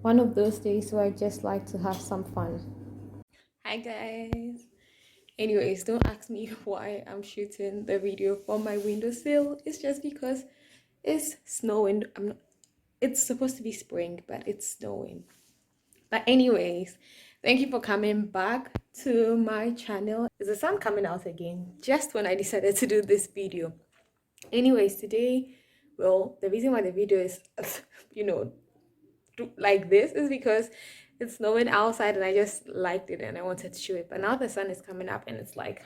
one of those days where I just like to have some fun. Hi guys. Anyways, don't ask me why I'm shooting the video from my windowsill. It's just because it's snowing. It's supposed to be spring, but it's snowing. But anyways, thank you for coming back to my channel. Is the sun coming out again? Just when I decided to do this video. Anyways, today, well, the reason why the video is, you know, like this is because it's snowing outside and I just liked it and I wanted to show it. But now the sun is coming up and it's like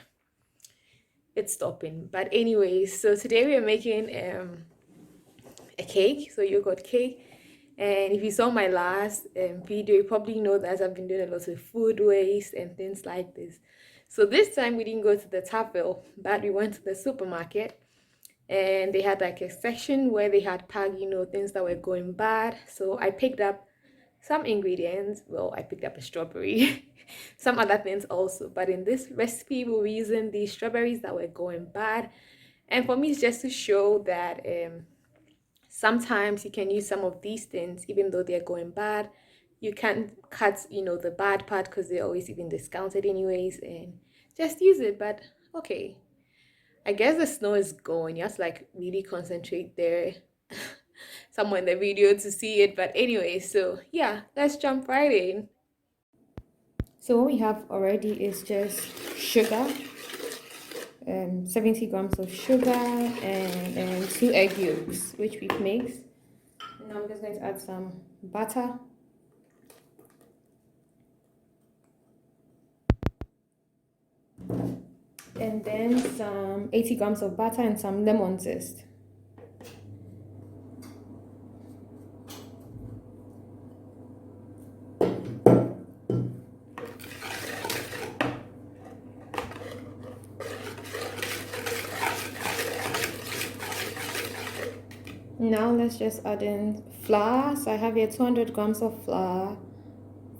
it's stopping. But anyways, so today we are making a cake, so yogurt cake. And if you saw my last video, you probably know that I've been doing a lot of food waste and things like this. So this time we didn't go to the Tafel, but we went to the supermarket and they had like a section where they had packed, things that were going bad. So I picked up some ingredients. Well, I picked up a strawberry, some other things also. But in this recipe, we were using these strawberries that were going bad. And for me, it's just to show that sometimes you can use some of these things even though they're going bad. You can cut, the bad part because they're always even discounted anyways, and just use it. But okay, I guess the snow is gone. You have to like really concentrate there somewhere in the video to see it. But anyway, so yeah, let's jump right in. So what we have already is just sugar, 70 grams of sugar, and 2 egg yolks, which we've mixed. Now I'm just going to add some butter, and then some 80 grams of butter and some lemon zest. Now let's just add in flour. So I have here 200 grams of flour,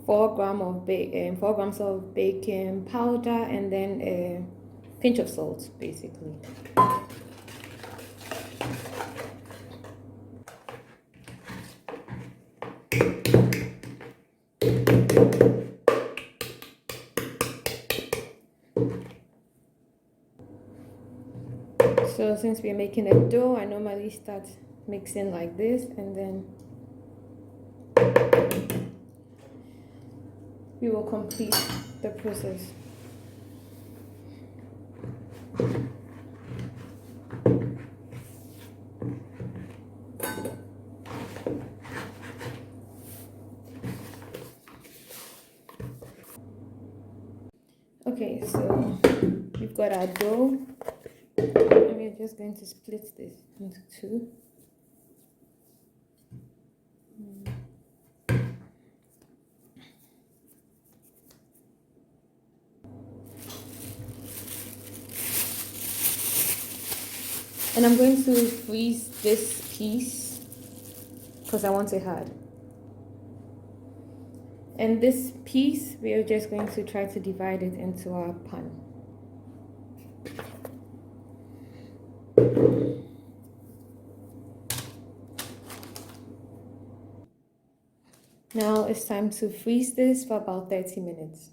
4 grams of baking powder, and then a pinch of salt, basically. So since we're making a dough, I normally start mixing like this, and then we will complete the process. Okay, so we've got our dough, and we're just going to split this into two. And I'm going to freeze this piece because I want it hard. And this piece, we are just going to try to divide it into our pan. Now it's time to freeze this for about 30 minutes.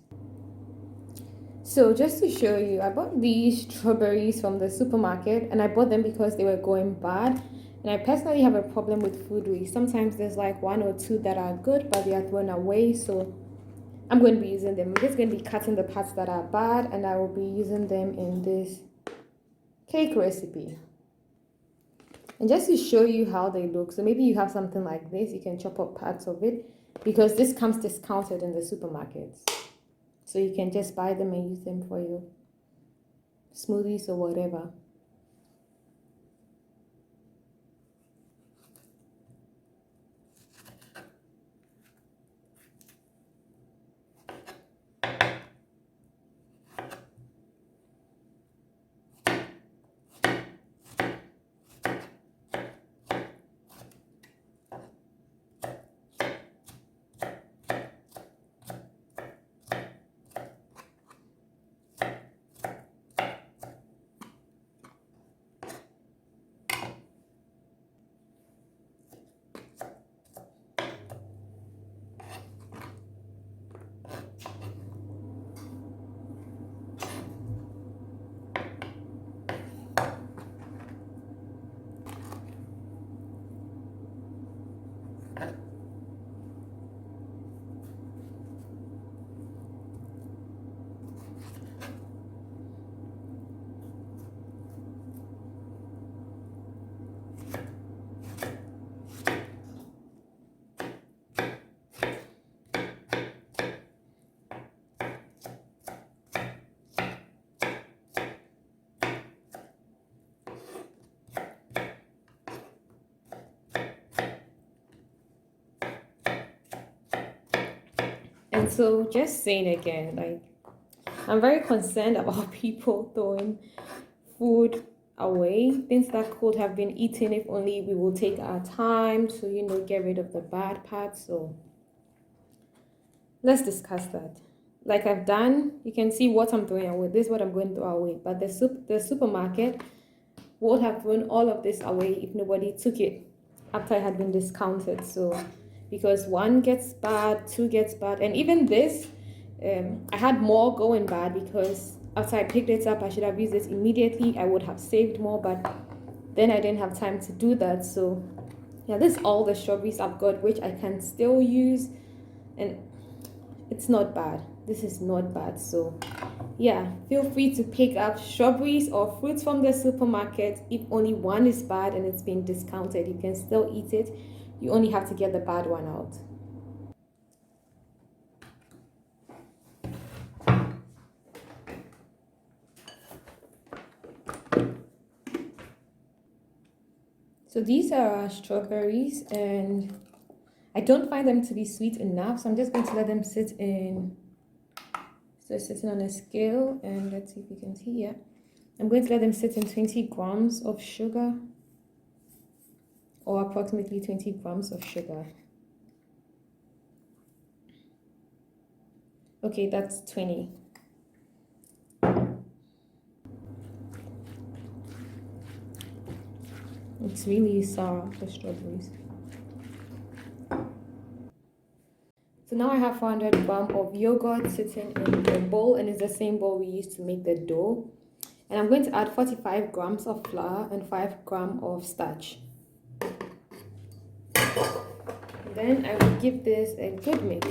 So just to show you, I bought these strawberries from the supermarket, and I bought them because they were going bad. And I personally have a problem with food waste. Sometimes there's like 1 or 2 that are good, but they are thrown away. So I'm going to be using them. I'm just going to be cutting the parts that are bad, and I will be using them in this cake recipe. And just to show you how they look, so maybe you have something like this, you can chop up parts of it, because this comes discounted in the supermarkets. So you can just buy them and use them for your smoothies or whatever. And so, just saying again, like, I'm very concerned about people throwing food away, things that could have been eaten if only we will take our time to, get rid of the bad parts. So, let's discuss that. Like I've done, you can see what I'm throwing away. This is what I'm going to throw away. But the supermarket would have thrown all of this away if nobody took it after it had been discounted. So, because one gets bad, two gets bad, and even this, I had more going bad because after I picked it up, I should have used it immediately. I would have saved more, but then I didn't have time to do that. So, yeah, this is all the strawberries I've got, which I can still use, and it's not bad. This is not bad. So yeah, feel free to pick up strawberries or fruits from the supermarket. If only one is bad and it's been discounted, you can still eat it. You only have to get the bad one out. So these are our strawberries, and I don't find them to be sweet enough, so I'm just going to let them sit in. So it's sitting on a scale, and let's see if you can see. Yeah, I'm going to let them sit in 20 grams of sugar, or approximately 20 grams of sugar. Okay, that's 20. It's really sour, the strawberries. So now I have 400 grams of yogurt sitting in the bowl, and it's the same bowl we used to make the dough. And I'm going to add 45 grams of flour and 5 grams of starch. Then I will give this a good mix.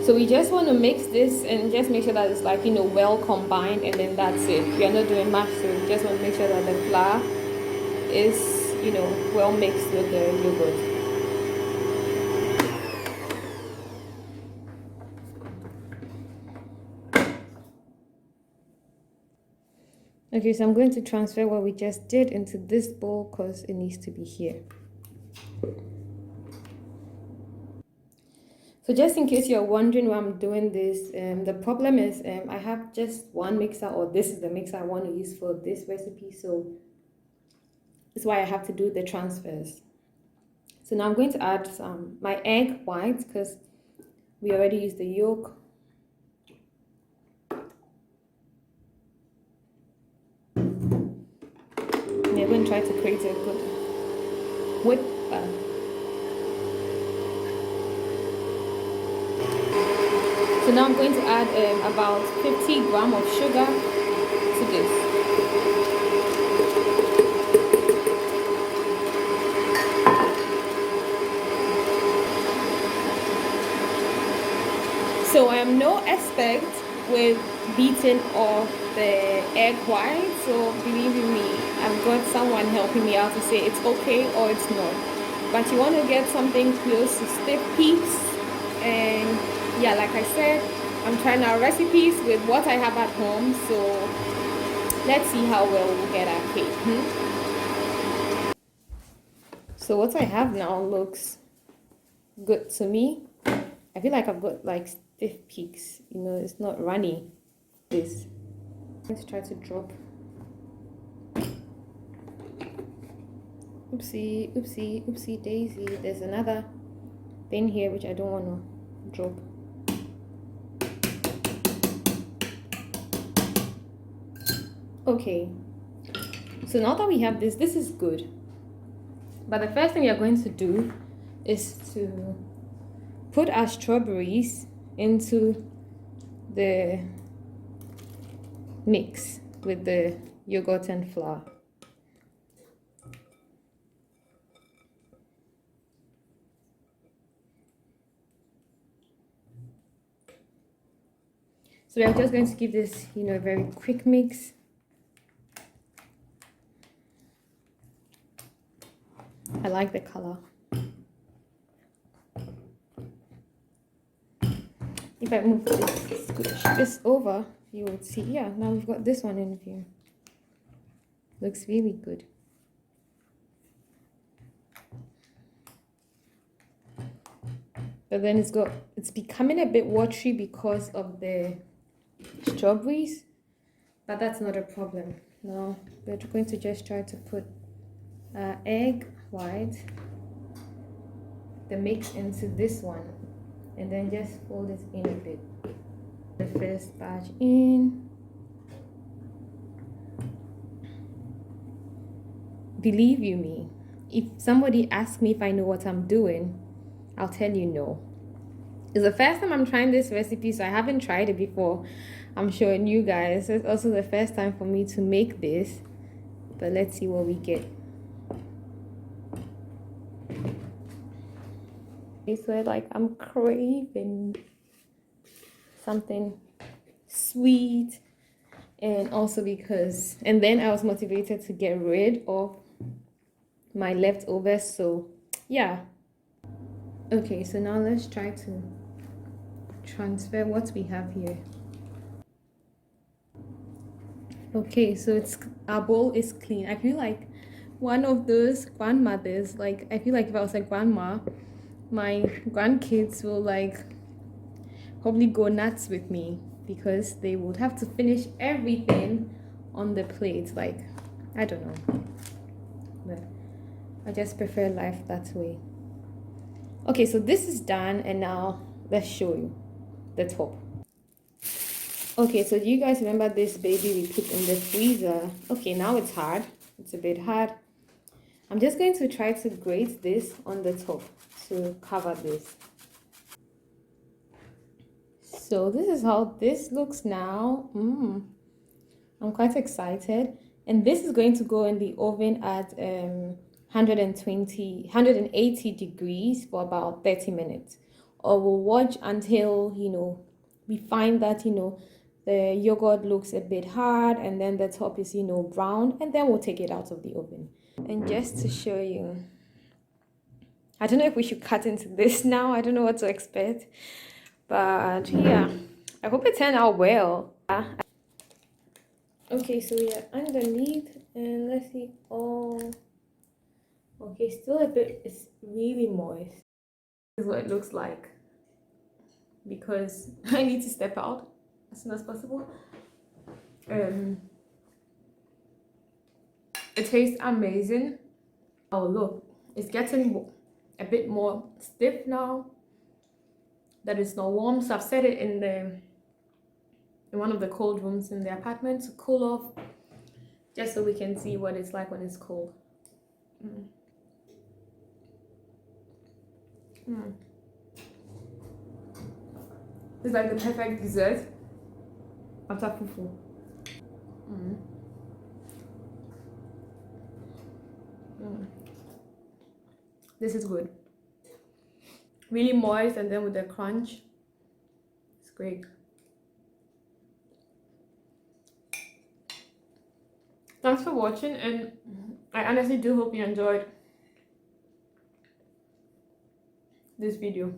So we just want to mix this and just make sure that it's like, well combined, and then that's it. We are not doing much, so we just want to make sure that the flour is, well mixed with the yogurt. Okay, so I'm going to transfer what we just did into this bowl because it needs to be here. So just in case you're wondering why I'm doing this, the problem is I have just one mixer, or this is the mixer I want to use for this recipe. So that's why I have to do the transfers. So now I'm going to add my egg whites because we already used the yolk. And you're going to try to create a good whip. So now I'm going to add about 50 grams of sugar to this. So I am no expert with beating of the egg white, so believe me, I've got someone helping me out to say it's okay or it's not. But you want to get something close to stiff peaks, and yeah, like I said, I'm trying out recipes with what I have at home, so let's see how well we'll get our cake. So what I have now looks good to me. I feel like I've got like stiff peaks, it's not runny. This. Let's try to drop. Oopsie, oopsie, oopsie daisy. There's another thing here which I don't want to drop. Okay, so now that we have this is good. But the first thing we are going to do is to put our strawberries into the mix with the yogurt and flour. So we are just going to give this, a very quick mix. I like the color. If I move this, squish this over, you would see, yeah, now we've got this one in view. Looks really good. but then it's becoming a bit watery because of the strawberries, but that's not a problem. Now we're going to just try to put egg white, the mix, into this one, and then just fold it in a bit. The first batch in. Believe you me, if somebody asks me if I know what I'm doing, I'll tell you no. It's the first time I'm trying this recipe, so I haven't tried it before. I'm showing you guys. It's also the first time for me to make this, but let's see what we get. So like I'm craving something sweet, and also because, and then I was motivated to get rid of my leftovers, so yeah. Okay, so now let's try to transfer what we have here. Okay, so it's our bowl is clean. I feel like one of those grandmothers, like I feel like if I was a grandma, my grandkids will like probably go nuts with me because they would have to finish everything on the plate. Like, I don't know, but I just prefer life that way. Okay, so this is done, and now let's show you the top. Okay, so do you guys remember this baby we put in the freezer? Okay, now it's hard. It's a bit hard. I'm just going to try to grate this on the top to cover this. So this is how this looks now. I'm quite excited. And this is going to go in the oven at 180 degrees for about 30 minutes. Or we'll watch until, we find that, the yogurt looks a bit hard and then the top is, brown, and then we'll take it out of the oven. And just to show you, I don't know if we should cut into this now. I don't know what to expect. But yeah, I hope it turned out well. Okay, so we are underneath, and let's see. Oh, okay, still a bit, it's really moist. This is what it looks like because I need to step out as soon as possible. It tastes amazing. Oh, look, it's getting a bit more stiff now that it's not warm. So I've set it in one of the cold rooms in the apartment to cool off, just so we can see what it's like when it's cold. It's like the perfect dessert after fufu. This is good. Really moist, and then with the crunch, it's great. Thanks for watching, and I honestly do hope you enjoyed this video.